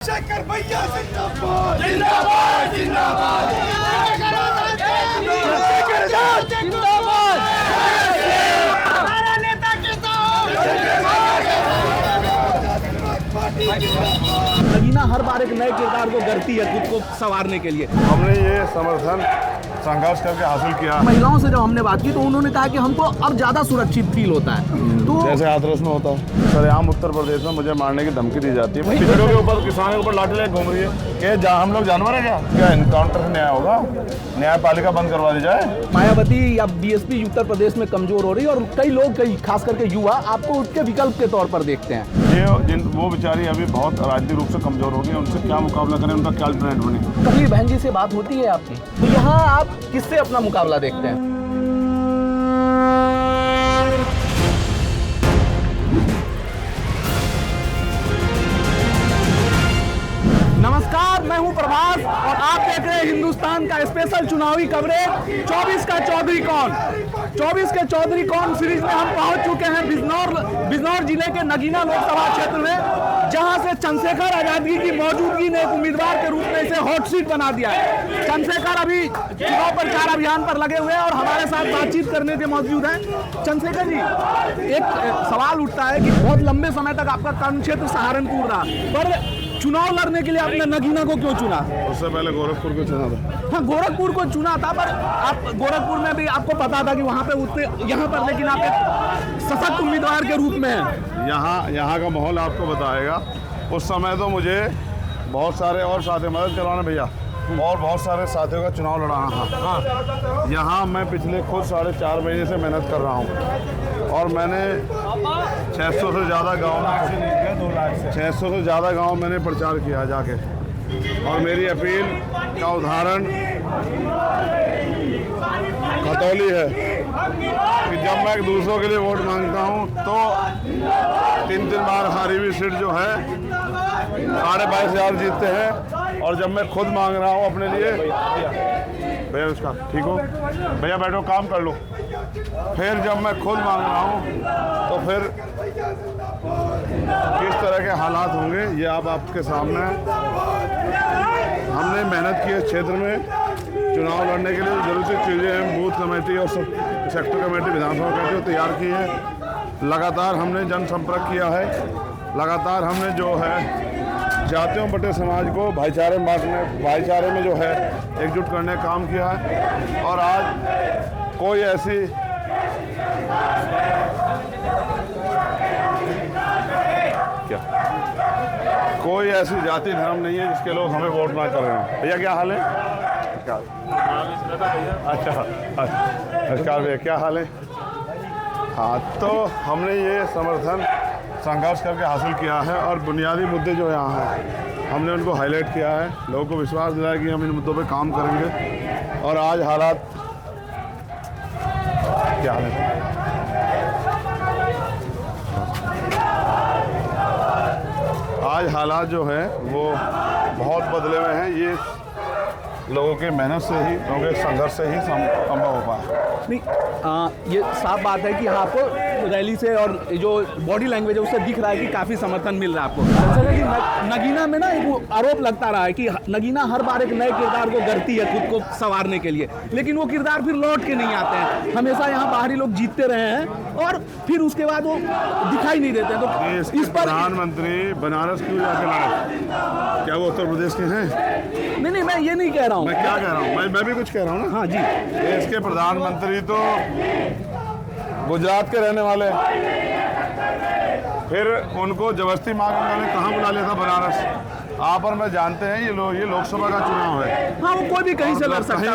शेखर भैया जिंदाबाद जिंदाबाद जिंदाबाद जिंदाबाद हमारा नेता नगीना हर बार एक नए किरदार को गढ़ती है खुद को संवारने के लिए। हमने ये समर्थन संघर्ष करके हासिल किया। महिलाओं से जब हमने बात की तो उन्होंने कहा कि हमको अब ज्यादा सुरक्षित फील होता है। तो जैसे हाथरस में होता है सरेआम उत्तर प्रदेश में मुझे मारने की धमकी दी जाती है। पिछड़ों के ऊपर किसानों के ऊपर लाठी लेके घूम रही है कि हम लोग जानवर है क्या इनकाउंटर से न्याय होगा, न्यायपालिका बंद करवा दी जाए। मायावती या बीएसपी उत्तर प्रदेश में कमजोर हो रही है और कई लोग खास करके युवा आपको उसके विकल्प के तौर पर देखते हैं। ये वो बेचारी अभी बहुत राजनीतिक रूप से कमजोर हो गई, उनसे क्या मुकाबला करें, उनका क्या अल्टरनेट बने। कभी बहन जी से बात होती है आपकी, तो यहाँ आप किससे अपना मुकाबला देखते हैं? नमस्कार, मैं हूं प्रभास और आप देख रहे हैं हिंदुस्तान का स्पेशल चुनावी कवरेज 24 का चौधरी कौन। 24 के चौधरी कौन सीरीज में हम पहुंच चुके हैं बिजनौर जिले के नगीना लोकसभा क्षेत्र में, जहां से चंद्रशेखर आजादी की मौजूदगी ने एक उम्मीदवार के रूप में इसे हॉट सीट बना दिया है। चंद्रशेखर अभी चुनाव प्रचार अभियान पर लगे हुए हैं और हमारे साथ बातचीत करने के मौजूद हैं। चंद्रशेखर जी, एक सवाल उठता है कि बहुत लंबे समय तक आपका कर्म क्षेत्र सहारनपुर रहा, पर चुनाव लड़ने के लिए आपने नगीना को क्यों चुना? उससे पहले गोरखपुर को चुना था। हाँ, गोरखपुर को चुना था, पर आप गोरखपुर में भी आपको पता था कि वहाँ पे उतने, यहाँ पर लेकिन आप एक सशक्त उम्मीदवार के रूप में हैं। यहाँ का माहौल आपको बताएगा। उस समय तो मुझे बहुत सारे और साथी मदद करवाना भैया और बहुत सारे साथियों का चुनाव लड़ाना था। हाँ, यहाँ मैं पिछले खुद 4.5 महीने से मेहनत कर रहा हूँ और मैंने 600 से ज़्यादा गाँव मैंने प्रचार किया जाके। और मेरी अपील का उदाहरण खतौली है कि जब मैं दूसरों के लिए वोट मांगता हूँ तो 3 बार हारी हुई सीट जो है 22,500 जीतते हैं, और जब मैं खुद मांग रहा हूँ अपने लिए, भैया उसका ठीक हो भैया बैठो काम कर लो, फिर जब मैं खुद मांग रहा हूँ तो फिर किस तरह के हालात होंगे ये आप आपके सामने है। हमने मेहनत की है क्षेत्र में चुनाव लड़ने के लिए जरूरी चीज़ें हैं, बूथ कमेटी और सेक्टर कमेटी, विधानसभा कमेटी तैयार की है। लगातार हमने जनसंपर्क किया है, लगातार हमने जो है जातियों बटे समाज को भाईचारे में जो है एकजुट करने का काम किया है। और आज कोई ऐसी जाति धर्म नहीं है जिसके लोग हमें वोट ना कर रहे हैं। भैया क्या हाल है? अच्छा नमस्कार भैया, क्या हाल है? हाँ, तो हमने ये समर्थन संघर्ष करके हासिल किया है और बुनियादी मुद्दे जो यहाँ हैं हमने उनको हाईलाइट किया है, लोगों को विश्वास दिलाया कि हम इन मुद्दों पे काम करेंगे। और आज हालात क्या है? आज हालात जो है वो बहुत बदले हुए हैं। ये लोगों के मेहनत से ही, लोगों के संघर्ष से ही संभव हो पाया। नहीं, ये साफ बात है कि आपको रैली से और जो बॉडी लैंग्वेज है उससे दिख रहा है कि काफ़ी समर्थन मिल रहा है आपको। जैसे कि नगीना में ना एक आरोप लगता रहा है कि नगीना हर बार एक नए किरदार को गढ़ती है खुद को संवारने के लिए, लेकिन वो किरदार फिर लौट के नहीं आते हैं। हमेशा यहाँ बाहरी लोग जीतते रहे हैं और फिर उसके बाद वो दिखाई नहीं देते हैं। तो इस पर प्रधानमंत्री बनारस क्यों जाके लड़े? क्या वो उत्तर प्रदेश के हैं? नहीं, मैं ये नहीं कह रहा हूँ। मैं क्या कह रहा हूँ? मैं भी कुछ कह रहा हूँ ना। हाँ जी, देश के प्रधानमंत्री तो गुजरात के रहने वाले, फिर उनको जबरदस्ती मांग उन्होंने कहाँ बुला लिया था? बनारस। आप और मैं जानते हैं ये लोकसभा का चुनाव है। हाँ, वो कोई भी कहीं से लड़ सकता है।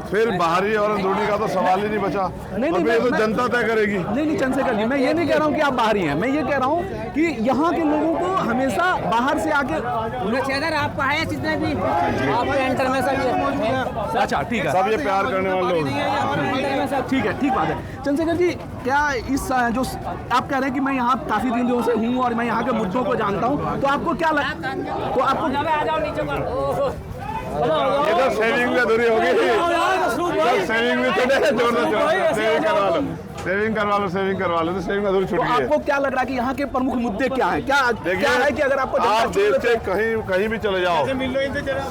फिर बाहरी और अंदरूनी का तो सवाल ही नहीं बचा। नहीं, तो जनता तय करेगी। नहीं चंद्रशेखर जी, मैं ये नहीं कह रहा हूँ कि आप बाहरी हैं, मैं ये कह रहा हूँ कि यहाँ के लोगों को हमेशा बाहर से आके आपको है जितने भी आप एंटर में सब। अच्छा ठीक है, सब ये प्यार करने वाले लोग। ठीक है, ठीक बात है। चंद्रशेखर जी, क्या इस जो आप कह रहे हैं कि मैं यहाँ काफी दिनों से हूँ और मैं यहाँ के मुद्दों को जानता हूँ, तो आपको क्या तो आपको आ जाओ नीचे ये तो सेविंग में अधूरी होगी। सेविंग भी तो सेविंग करवा लो। सेविंग करवा लो तो सेविंग अधूरी छूट तो गई है। आपको क्या लग रहा है कि यहाँ के प्रमुख मुद्दे क्या हैं? क्या क्या है कि अगर आपको जनता आप देश चुन के कहीं भी चले जाओ,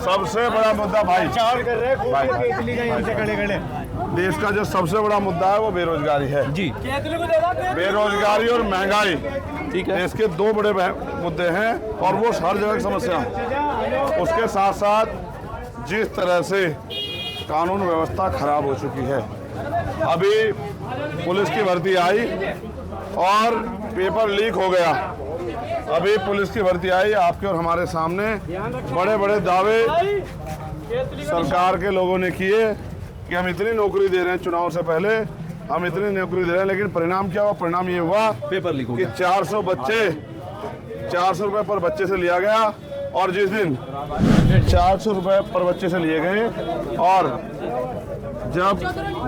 सबसे बड़ा मुद्दा भाई देश का जो सबसे बड़ा मुद्दा है वो बेरोजगारी है जी बेरोजगारी और महंगाई। ठीक है। देश के दो बड़े मुद्दे हैं और वो हर जगह की समस्या है। उसके साथ साथ जिस तरह से कानून व्यवस्था खराब हो चुकी है, अभी पुलिस की भर्ती आई और पेपर लीक हो गया। अभी पुलिस की भर्ती आई, आपके और हमारे सामने बड़े बड़े दावे सरकार के लोगों ने किए कि हम इतनी नौकरी दे रहे हैं, चुनाव से पहले हम इतनी नौकरी दे रहे हैं, लेकिन परिणाम क्या हुआ? परिणाम ये हुआ पेपर लीक हो कि गया। 400 बच्चे 400 रुपये पर बच्चे से लिया गया और जिस दिन 400 रुपये पर बच्चे से लिए गए और जब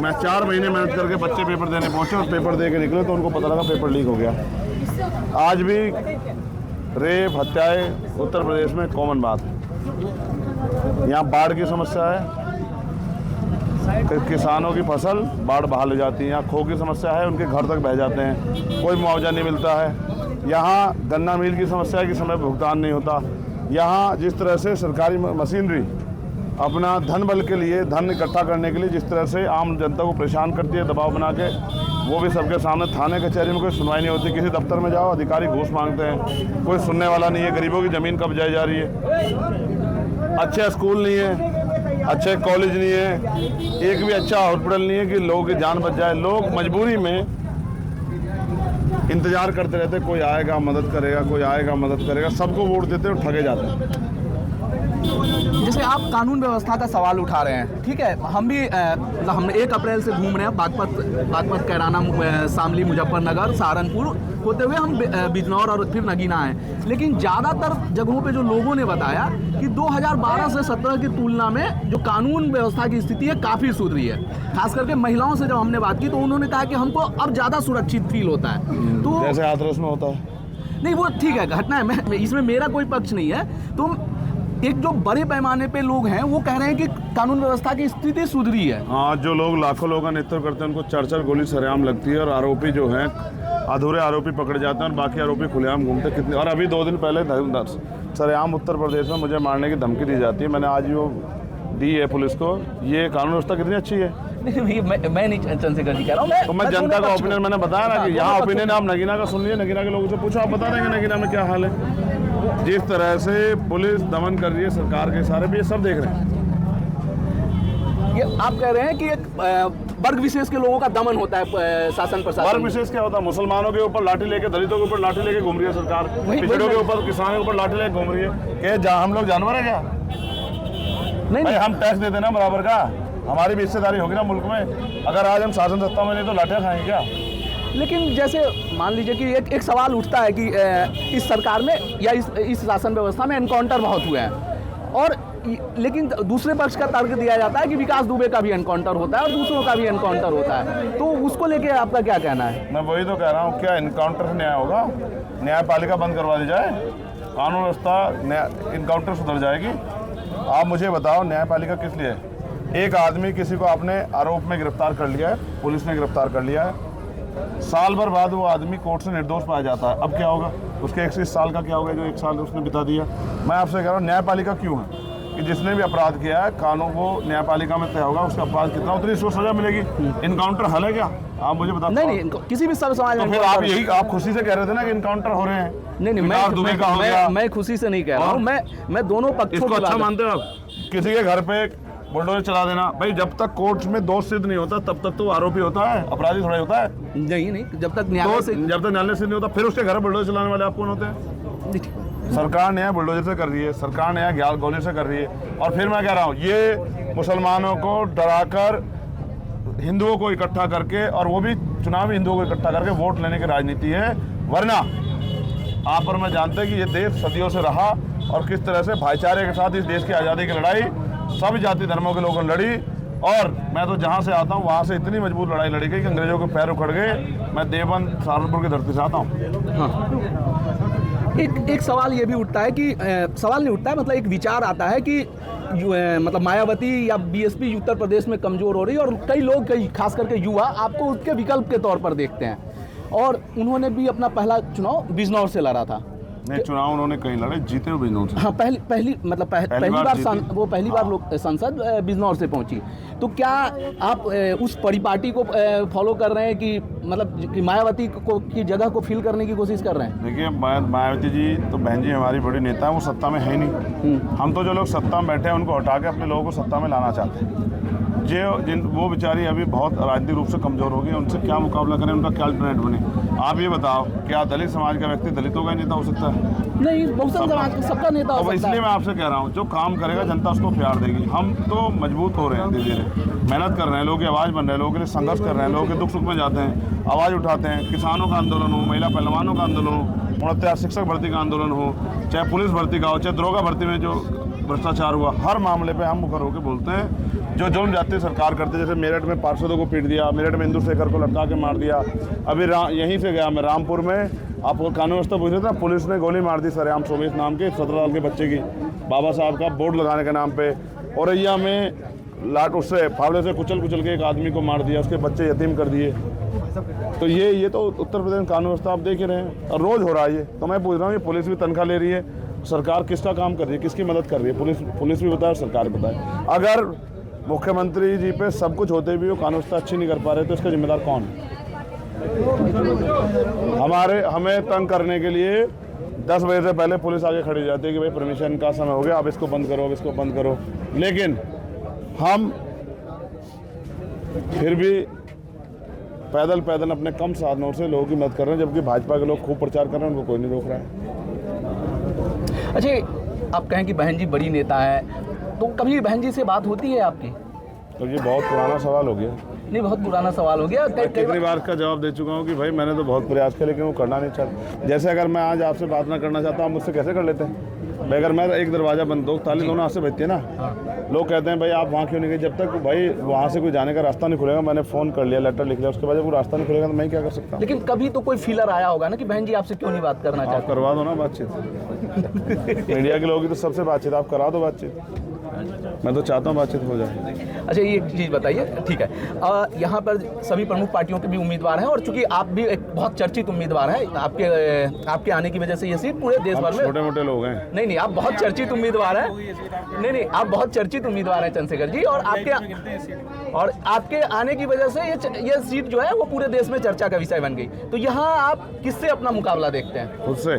मैं 4 महीने मेहनत करके बच्चे पेपर देने पहुंचे और पेपर दे के निकले तो उनको पता लगा पेपर लीक हो गया। आज भी रेप हत्याएं उत्तर प्रदेश में कॉमन बात है। यहाँ बाढ़ की समस्या है, किसानों की फसल बाढ़ बहा ले जाती है। यहाँ खो की समस्या है, उनके घर तक बह जाते हैं, कोई मुआवजा नहीं मिलता है। यहाँ गन्ना मिल की समस्या है कि समय भुगतान नहीं होता। यहाँ जिस तरह से सरकारी मशीनरी अपना धन बल के लिए, धन इकट्ठा करने के लिए जिस तरह से आम जनता को परेशान करती है दबाव बना के, वो भी सबके सामने। थाने कचहरी में कोई सुनवाई नहीं होती, किसी दफ्तर में जाओ अधिकारी घूस मांगते हैं, कोई सुनने वाला नहीं है। गरीबों की ज़मीन कब्जाई जा रही है, अच्छे स्कूल नहीं है, अच्छे कॉलेज नहीं है, एक भी अच्छा हॉस्पिटल नहीं है कि लोगों की जान बच जाए। लोग मजबूरी में इंतजार करते रहते, कोई आएगा मदद करेगा, कोई आएगा मदद करेगा, सबको वोट देते और ठगे जाते हैं। जैसे आप कानून व्यवस्था का सवाल उठा रहे हैं, ठीक है, हम भी हम 1 अप्रैल से घूम रहे हैं बागपत कैराना, शामली, मुजफ्फरनगर, सहारनपुर होते हुए हम बिजनौर और फिर नगीना हैं। लेकिन ज़्यादातर जगहों पे जो लोगों ने बताया कि 2012 से 17 की तुलना में जो कानून व्यवस्था की स्थिति है काफ़ी सुधरी है। खास करके महिलाओं से जब हमने बात की तो उन्होंने कहा कि हमको अब ज़्यादा सुरक्षित फील होता है। तो जैसे हाथरस में होता है, नहीं वो ठीक है, घटना है, इसमें मेरा कोई पक्ष नहीं है। तो एक जो बड़े पैमाने पे लोग हैं वो कह रहे हैं कि कानून व्यवस्था की स्थिति सुधरी है। हाँ, जो लोग लाखों लोगों का नेतृत्व करते हैं उनको 4-4 गोली सरेआम लगती है और आरोपी जो हैं अधूरे आरोपी पकड़े जाते हैं और बाकी आरोपी खुलेआम घूमते कितने। और अभी 2 दिन पहले सरेआम उत्तर प्रदेश में मुझे मारने की धमकी दी जाती है, मैंने आज वो दी है पुलिस को। ये कानून व्यवस्था कितनी अच्छी है। नहीं, मैं नहीं चंद्रशेखर जी कह रहा हूँ, तो मैं जनता का ओपिनियन मैंने बताया ना कि यहाँ ओपिनियन आप नगीना का सुन लीजिए, नगीना के लोगों से पूछो, आप बता देंगे नगीना में क्या हाल है। जिस तरह से पुलिस दमन कर रही है सरकार के इशारे पे, ये सब देख रहे हैं। ये आप कह रहे हैं कि एक वर्ग विशेष के लोगों का दमन होता है शासन प्रशासन। वर्ग विशेष क्या होता है? मुसलमानों के ऊपर लाठी लेके, दलितों के ऊपर लाठी लेके घूम रही है सरकार, पिछड़ों के ऊपर, किसानों के ऊपर लाठी लेके घूम रही है। क्या हम लोग जानवर है क्या? नहीं, भाई हम टैक्स देते ना बराबर का, हमारी भी हिस्सेदारी होगी ना मुल्क में। अगर आज हम शासन सत्ता में नहीं तो लाठियाँ खाएंगे क्या? लेकिन जैसे मान लीजिए कि एक सवाल उठता है कि इस सरकार में या इस शासन व्यवस्था में एनकाउंटर बहुत हुए हैं, और लेकिन दूसरे पक्ष का तर्क दिया जाता है कि विकास दुबे का भी एनकाउंटर होता है और दूसरों का भी एनकाउंटर होता है। तो उसको लेके आपका क्या कहना है? मैं वही तो कह रहा हूँ, क्या एनकाउंटर से न्याय होगा? न्यायपालिका बंद करवा दी जाए, कानून व्यवस्था, इनकाउंटर सुधर जाएगी। आप मुझे बताओ, न्यायपालिका किस लिए? एक आदमी किसी को आपने आरोप में गिरफ्तार कर लिया है, पुलिस ने गिरफ्तार कर लिया है, साल भर बाद वो आदमी कोर्ट से निर्दोष पाया जाता है। अब क्या होगा? उसके 1 साल का क्या होगा जो 1 साल उसने बिता दिया? मैं आपसे कह रहा हूँ, न्यायपालिका क्यों है कि जिसने भी अपराध किया है कानून वो न्यायपालिका में तय होगा, उसका अपराध कितना उतनी उसको सजा मिलेगी। इनकाउंटर हल है क्या? आप मुझे बताओ। नहीं, किसी भी सब समाज में। तो फिर आप खुशी से कह रहे थे ना कि इनकाउंटर हो रहे हैं। नहीं, मैं खुशी से नहीं कह रहा हूँ, मैं दोनों पक्षों इसको की अच्छा बात- मानते हो आप? किसी के घर पे बुलडोजर चला देना, भाई जब तक कोर्ट में दोष सिद्ध नहीं होता तब तक तो आरोपी होता है, अपराधी थोड़ा होता है। नहीं, जब तक न्यायालय से जब तक न्यायालय सिद्ध नहीं होता, फिर उसके घर बुलडोजर चलाने वाले आप कौन होते हैं? सरकार न्याय बुलडोजर से कर रही है, सरकार न्याय ग्याल गोली से कर रही है। और फिर मैं कह रहा हूँ, ये मुसलमानों को डराकर हिंदुओं को इकट्ठा करके, और वो भी चुनाव हिंदुओं को इकट्ठा करके वोट लेने की राजनीति है। वरना आप और मैं जानते हैं कि ये देश सदियों से रहा और किस तरह से भाईचारे के साथ इस देश की आज़ादी की लड़ाई सब जाति धर्मों के लोगों ने लड़ी। और मैं तो जहाँ से आता हूँ वहाँ से इतनी मजबूत लड़ाई लड़ी गई कि अंग्रेजों के पैर उखड़ गए। मैं देवबंद सहारनपुर की धरती से आता हूँ। एक सवाल ये भी उठता है कि सवाल नहीं उठता है, मतलब एक विचार आता है कि मतलब मायावती या बीएसपी उत्तर प्रदेश में कमज़ोर हो रही है और कई लोग, कई खास करके युवा आपको उसके विकल्प के तौर पर देखते हैं। और उन्होंने भी अपना पहला चुनाव बिजनौर से लड़ा था। नहीं, चुनाव उन्होंने कहीं लड़े, जीते हुए बिजनौर से। हाँ, पहली बार लोग संसद बिजनौर से पहुंची। तो क्या आप उस परिपाटी को फॉलो कर रहे हैं कि मतलब कि मायावती को की जगह को फिल करने की कोशिश कर रहे हैं? देखिए, मायावती जी तो बहन जी हमारी बड़ी नेता है, वो सत्ता में है ही नहीं। हम तो जो लोग सत्ता में बैठे हैं उनको हटा के अपने लोगों को सत्ता में लाना चाहते हैं। वो बेचारी अभी बहुत राजनीतिक रूप से कमज़ोर हो गई, उनसे क्या मुकाबला करें, उनका क्या अल्टरनेट बने? आप ये बताओ, क्या दलित समाज का व्यक्ति दलितों का नेता हो सकता है? नहीं, बहुजन समाज सबका नेता हो सकता है। इसलिए मैं आपसे कह रहा हूँ, जो काम करेगा जनता उसको प्यार देगी। हम तो मजबूत हो रहे हैं, धीरे धीरे मेहनत कर रहे हैं, लोगों की आवाज़ बन रहे हैं, लोगों के लिए संघर्ष कर रहे हैं, लोगों के दुख सुख में जाते हैं, आवाज़ उठाते हैं। किसानों का आंदोलन हो, महिला पहलवानों का आंदोलन हो, 69 शिक्षक भर्ती का आंदोलन हो, चाहे पुलिस भर्ती का हो, चाहे दरोगा भर्ती में जो भ्रष्टाचार हुआ, हर मामले पे हम मुखर होकर बोलते हैं। जो जुल्म जाती सरकार करते, जैसे मेरठ में पार्षदों को पीट दिया, मेरठ में इंदुशेखर को लटका के मार दिया। अभी यहीं से गया मैं रामपुर में, आपको कानून व्यवस्था पूछ रहे थे, पुलिस ने गोली मार दी सरेआम शोभेश नाम के 17 साल के बच्चे की, बाबा साहब का बोर्ड लगाने के नाम पे। औरैया में उससे फावड़े से कुचल के एक आदमी को मार दिया, उसके बच्चे यतीम कर दिए। तो ये तो उत्तर प्रदेश में कानून व्यवस्था आप देख ही रहे हैं, और रोज़ हो रहा है ये। तो मैं पूछ रहा हूँ, ये पुलिस भी तनख्वाह ले रही है, सरकार किसका काम कर रही है, किसकी मदद कर रही है? पुलिस भी बताए, सरकार बताए। अगर मुख्यमंत्री जी पे सब कुछ होते भी वो कानून व्यवस्था अच्छी नहीं कर पा रहे, तो इसका जिम्मेदार कौन है? हमें तंग करने के लिए 10 बजे से पहले पुलिस आगे खड़ी जाती है कि भाई परमिशन का समय हो गया, अब इसको बंद करो, अब इसको बंद करो। लेकिन हम फिर भी पैदल अपने कम साधनों से लोगों की मदद कर रहे हैं, जबकि भाजपा के लोग खूब प्रचार कर रहे हैं, उनको कोई नहीं रोक रहा है। अच्छा, आप कहें कि बहन जी बड़ी नेता है, तो कभी बहन जी से बात होती है आपकी? तो ये बहुत पुराना सवाल हो गया। नहीं, बहुत पुराना सवाल हो गया। कितनी बार का जवाब दे चुका हूँ कि भाई मैंने तो बहुत प्रयास किया, लेकिन वो करना नहीं चाहता। जैसे अगर मैं आज आपसे बात ना करना चाहता, आप मुझसे कैसे कर लेते हैं? भाई अगर मैं एक दरवाज़ा बंद दो, ताली दोनों हाथ से बजती है ना। लोग कहते हैं भाई आप वहाँ क्यों नहीं गए? जब तक भाई वहाँ से कोई जाने का रास्ता नहीं खुलेगा, मैंने फ़ोन कर लिया, लेटर लिख लिया, उसके बाद जब वो रास्ता नहीं खुलेगा तो मैं क्या कर सकता हूँ? लेकिन कभी तो कोई फीलर आया होगा ना कि बहन जी आपसे क्यों नहीं बात करना चाहते? करवा दो ना बातचीत। मीडिया के लोगों की तो सबसे बातचीत, आप करा दो बातचीत। मैं तो चाहता हूँ बातचीत हो जाए। अच्छा, ये एक चीज़ बताइए, ठीक है, यहाँ पर सभी प्रमुख पार्टियों के भी उम्मीदवार हैं, और चूंकि आप भी एक बहुत चर्चित उम्मीदवार हैं, आपके आने की वजह से ये सीट पूरे देश भर में, छोटे मोटे लोग हैं। नहीं, आप बहुत चर्चित उम्मीदवार हैं। नहीं, आप बहुत चर्चित उम्मीदवार हैं चंद्रशेखर जी, और आपके आने की वजह से ये सीट जो है वो पूरे देश में चर्चा का विषय बन गई। तो यहाँ आप किससे अपना मुकाबला देखते हैं? खुद से।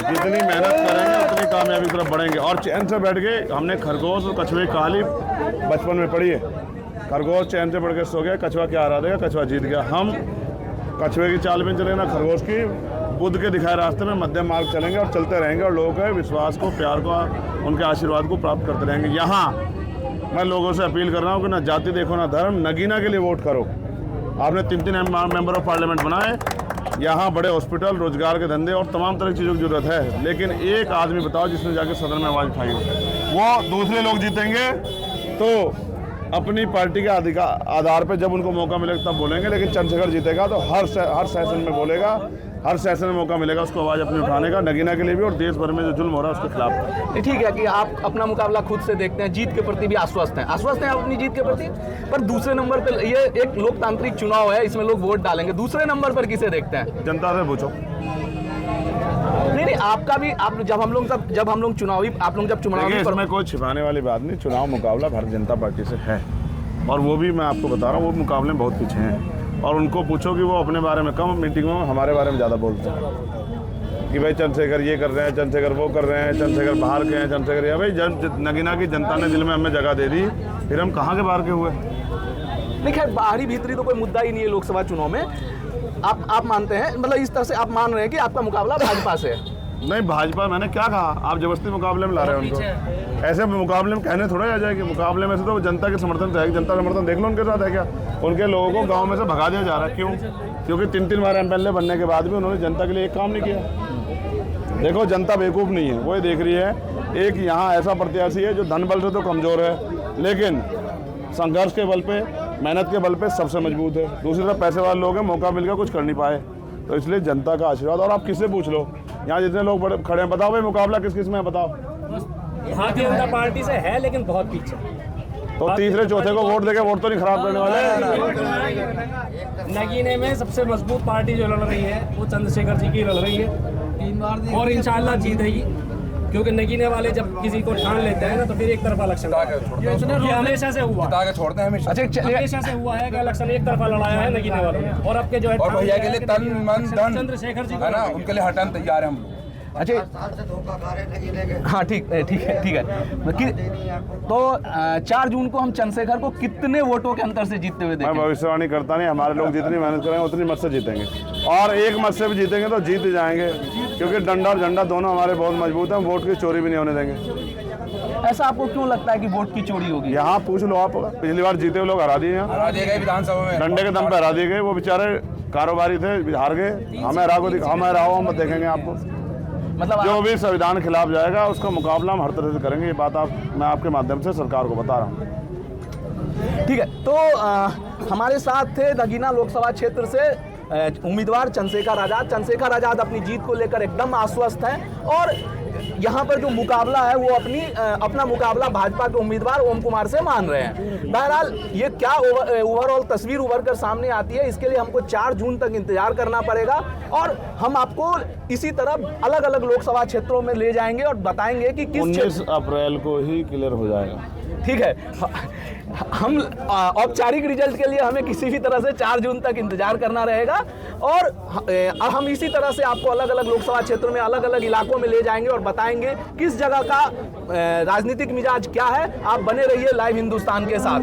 जितनी मेहनत करेंगे उतनी कामयाबी की तरफ बढ़ेंगे। और चैन से बैठ के, हमने खरगोश और कछुए की कहानी बचपन में पढ़ी है। खरगोश चैन से बढ़ के सो गया, कछुआ क्या हरा देगा, कछुआ जीत गया। हम कछुए की चाल में चलेंगे ना खरगोश की, बुद्ध के दिखाए रास्ते में मध्यम मार्ग चलेंगे और चलते रहेंगे, और लोगों के विश्वास को, प्यार को, उनके आशीर्वाद को प्राप्त करते रहेंगे। यहाँ मैं लोगों से अपील कर रहा हूँ कि ना जाति देखो ना धर्म, नगीना के लिए वोट करो। आपने 3 मेंबर ऑफ पार्लियामेंट बनाए, यहाँ बड़े हॉस्पिटल, रोजगार के धंधे और तमाम तरह की चीज़ों की जरूरत है, लेकिन एक आदमी बताओ जिसने जाके सदन में आवाज़ उठाई। वो दूसरे लोग जीतेंगे तो अपनी पार्टी के आधार पर जब उनको मौका मिलेगा तब बोलेंगे, लेकिन चंद्रशेखर जीतेगा तो हर सेशन में बोलेगा, हर सेशन में मौका मिलेगा उसको आवाज़ अपनी उठाने का, नगीना के लिए भी और देश भर में जो जुल्म हो रहा है उसके खिलाफ। ठीक है कि आप अपना मुकाबला खुद से देखते हैं, जीत के प्रति भी आश्वस्त हैं आप अपनी जीत के प्रति। पर दूसरे नंबर पर ये एक लोकतांत्रिक चुनाव है, इसमें लोग वोट डालेंगे, दूसरे नंबर पर किसे देखते हैं? जनता से पूछो। नहीं, आपका भी, आप जब हम लोग चुनावी, आप लोग जब चुनावी, इसमें कोई छिपाने वाली बात नहीं। चुनाव मुकाबला भारतीय जनता पार्टी से है, और वो भी मैं आपको बता रहा हूँ, वो मुकाबले में बहुत पीछे हैं। और उनको पूछो कि वो अपने बारे में कम, मीटिंग में हमारे बारे में ज़्यादा बोलते हैं कि भाई चंद्रशेखर ये कर रहे हैं, चंद्रशेखर वो कर रहे हैं, चंद्रशेखर बाहर के हैं, चंद्रशेखर या भाई नगीना की जनता ने दिल में हमें जगह दे दी, फिर हम कहाँ के बाहर के हुए? नहीं, खैर बाहरी भीतरी तो कोई मुद्दा ही नहीं है लोकसभा चुनाव में। आप मानते हैं, मतलब इस तरह से आप मान रहे हैं कि आपका मुकाबला भाजपा से है? नहीं, भाजपा, मैंने क्या कहा? आप जबरदस्ती मुकाबले में ला रहे हैं उनको। ऐसे मुकाबले में कहने थोड़ा आ जाएगी। मुकाबले में से तो जनता के समर्थन से है। जनता समर्थन देख लो उनके साथ है क्या? उनके लोगों को गांव में से भगा दिया जा रहा है। क्यों? क्योंकि 3 बार MLA बनने के बाद भी उन्होंने जनता के लिए एक काम नहीं किया। देखो, जनता बेवकूफ़ नहीं है, वो देख रही है। एक यहाँ ऐसा प्रत्याशी है जो धन बल से तो कमज़ोर है, लेकिन संघर्ष के बल पे, मेहनत के बल पे सबसे मजबूत है। दूसरी तरफ पैसे वाले लोग हैं, मौका मिल गया कुछ कर नहीं पाए। तो इसलिए जनता का आशीर्वाद। और आप किससे पूछ लो, यहाँ जितने लोग बड़े खड़े हैं, बताओ भाई मुकाबला किस किस में है, बताओ। भारतीय जनता पार्टी से है लेकिन बहुत पीछे। तो तीसरे चौथे को वोट देके वोट तो नहीं खराब करने वाले। नगीने में सबसे मजबूत पार्टी जो लड़ रही है वो चंद्रशेखर जी की लड़ रही है और इंशाल्लाह जीतेगी, क्योंकि नगीने वाले जब किसी को ठान लेते हैं ना तो फिर एक तरफा इलेक्शन ये हमेशा से हुआ छोड़ते हैं हमेशा। अच्छा चलिए, हमेशा से हुआ है कि इलेक्शन एक तरफा लड़ाया है नगीने वालों ने। और अब के जो है और भैया के लिए तन मन धन चंद्रशेखर जी है ना, उनके लिए हटाने तैयार है हम लोग। अच्छा हाँ ठीक है। तो 4 जून को हम चंद्रशेखर को कितने वोटों के अंतर से जीतते हुए मैं देखें? भविष्यवाणी करता नहीं, हमारे लोग जितनी मेहनत करेंगे उतनी मत से जीतेंगे, और एक मत से भी जीतेंगे तो जीत जाएंगे, क्योंकि डंडा और झंडा दोनों हमारे बहुत मजबूत हैं। वोट की चोरी भी नहीं होने देंगे। ऐसा आपको क्यों लगता है कि वोट की चोरी होगी? यहाँ पूछ लो आप, पिछली बार जीते हुए लोग हरा दिए यहाँ, हरा दिए गए विधानसभा में, डंडे के दम पे हरा दिए गए। वो बेचारे कारोबारी थे, हार गए। हमें हराओ, हम देखेंगे आपको। मतलब जो भी संविधान खिलाफ जाएगा उसका मुकाबला हम हर तरह से करेंगे। ये बात मैं आपके माध्यम से सरकार को बता रहा हूँ। ठीक है। तो हमारे साथ थे नगीना लोकसभा क्षेत्र से उम्मीदवार चंद्रशेखर आजाद। चंद्रशेखर आजाद अपनी जीत को लेकर एकदम आश्वस्त हैं और यहाँ पर जो मुकाबला है वो अपना मुकाबला भाजपा के उम्मीदवार ओम कुमार से मान रहे हैं। बहरहाल ये क्या ओवरऑल तस्वीर उभर कर सामने आती है, इसके लिए हमको 4 जून तक इंतजार करना पड़ेगा और हम आपको इसी तरह अलग अलग लोकसभा क्षेत्रों में ले जाएंगे और बताएंगे कि किस 19 अप्रैल को ही क्लियर हो जाएगा। ठीक है। हम औपचारिक रिजल्ट के लिए हमें किसी भी तरह से 4 जून तक इंतजार करना रहेगा और हम इसी तरह से आपको अलग अलग लोकसभा क्षेत्रों में अलग अलग इलाकों में ले जाएंगे और बताएंगे किस जगह का राजनीतिक मिजाज क्या है। आप बने रहिए लाइव हिंदुस्तान के साथ।